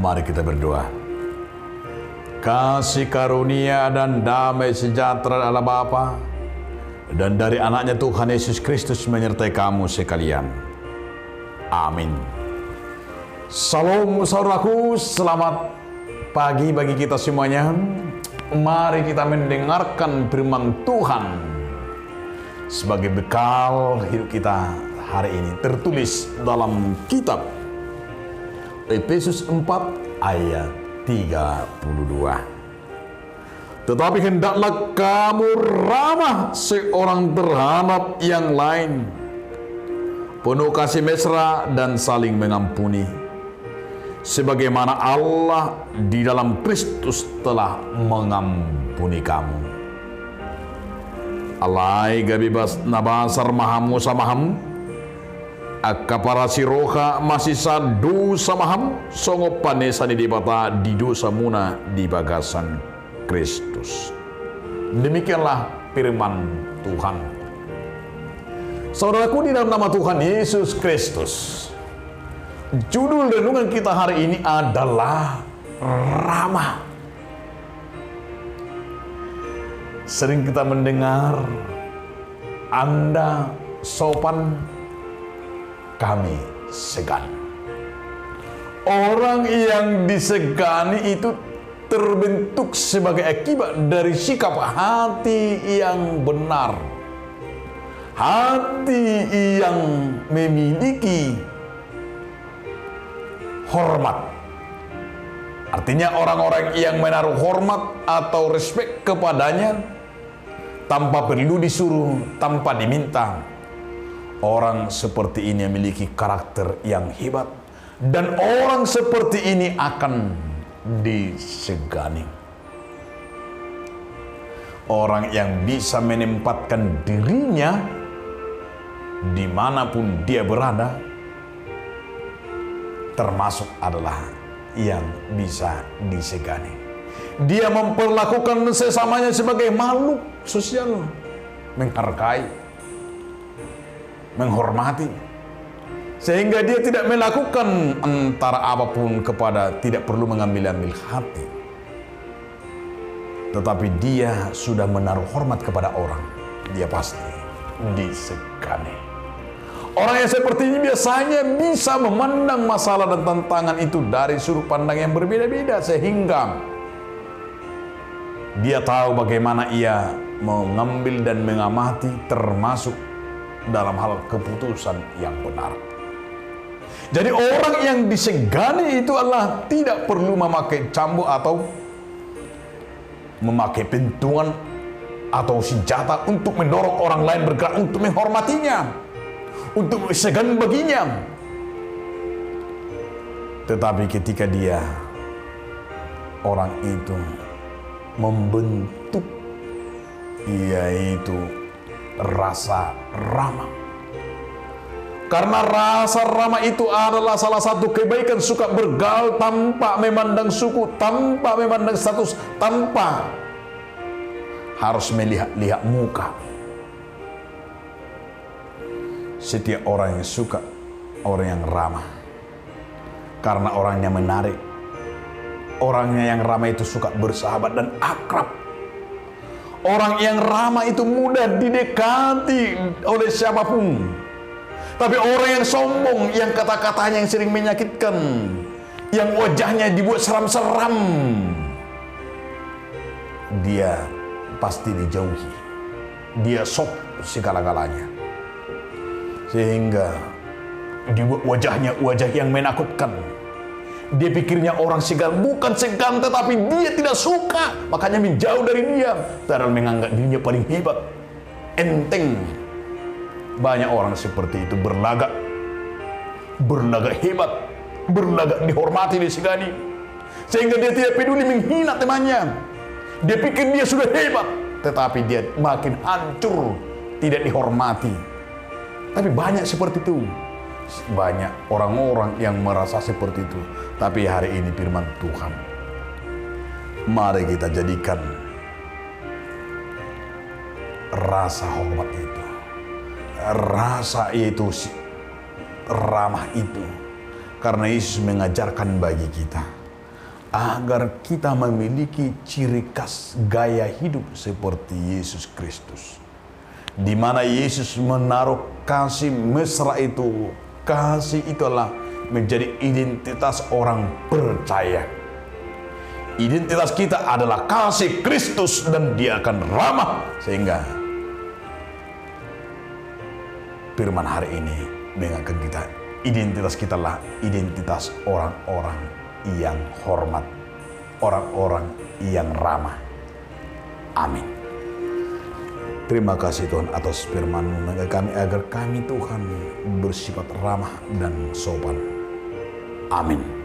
Mari kita berdoa. Kasih karunia dan damai sejahtera Allah Bapa dan dari anaknya Tuhan Yesus Kristus menyertai kamu sekalian. Amin. Salam saudaraku, selamat pagi bagi kita semuanya. Mari kita mendengarkan firman Tuhan sebagai bekal hidup kita hari ini. Tertulis dalam kitab Efesus 4 ayat 32. Tetapi hendaklah kamu ramah seorang terhadap yang lain, penuh kasih mesra dan saling mengampuni, sebagaimana Allah di dalam Kristus telah mengampuni kamu. Alai gabibas nabasar mahamu samaham, akapara siroha masisa dosa maham, songo panesa di dibata di dosa muna di bagasan Kristus. Demikianlah firman Tuhan. Saudaraku, di dalam nama Tuhan Yesus Kristus, judul renungan kita hari ini adalah ramah. Sering kita mendengar, Anda sopan, kami segan. Orang yang disegani itu terbentuk sebagai akibat dari sikap hati yang benar, hati yang memiliki hormat. Artinya orang-orang yang menaruh hormat atau respek kepadanya tanpa perlu disuruh, tanpa diminta. Orang seperti ini memiliki karakter yang hebat, dan orang seperti ini akan disegani. Orang yang bisa menempatkan dirinya dimanapun dia berada, termasuk adalah yang bisa disegani. Dia memperlakukan sesamanya sebagai makhluk sosial, menghargai, menghormati, sehingga dia tidak melakukan antara apapun kepada, tidak perlu mengambil hati, tetapi dia sudah menaruh hormat kepada orang, dia pasti disegani. Orang yang seperti ini biasanya bisa memandang masalah dan tantangan itu dari sudut pandang yang berbeda-beda, sehingga dia tahu bagaimana ia mengambil dan mengamati, termasuk dalam hal keputusan yang benar. Jadi orang yang disegani itu adalah tidak perlu memakai cambuk atau memakai pentungan atau senjata untuk mendorong orang lain bergerak untuk menghormatinya, untuk segan baginya. Tetapi ketika dia, orang itu membentuk, yaitu rasa ramah. Karena rasa ramah itu adalah salah satu kebaikan, suka bergaul tanpa memandang suku, tanpa memandang status, tanpa harus melihat-lihat muka. Setiap orang yang suka, orang yang ramah, karena orangnya menarik. Orangnya yang ramah itu suka bersahabat dan akrab. Orang yang ramah itu mudah didekati oleh siapapun. Tapi orang yang sombong, yang kata-katanya yang sering menyakitkan, yang wajahnya dibuat seram-seram, dia pasti dijauhi. Dia sok segala-galanya, sehingga dibuat wajahnya wajah yang menakutkan. Dia pikirnya orang segan, bukan segan, tetapi dia tidak suka, makanya menjauh dari dia, padahal menganggap dirinya paling hebat, enteng. Banyak orang seperti itu berlagak hebat, berlagak dihormati, disegani, sehingga dia tidak peduli menghina temannya. Dia pikir dia sudah hebat, tetapi dia makin hancur, tidak dihormati. Tapi banyak seperti itu. Banyak orang-orang yang merasa seperti itu. Tapi hari ini firman Tuhan, mari kita jadikan rasa hormat itu, rasa itu, ramah itu, karena Yesus mengajarkan bagi kita agar kita memiliki ciri khas gaya hidup seperti Yesus Kristus, di mana Yesus menaruh kasih mesra itu. Kasih itulah menjadi identitas orang percaya. Identitas kita adalah kasih Kristus dan Dia akan ramah, sehingga firman hari ini mengingatkan kita, identitas kita lah identitas orang-orang yang hormat, orang-orang yang ramah. Amin. Terima kasih Tuhan atas firman-Mu mengajar kami agar kami Tuhan bersifat ramah dan sopan. Amin.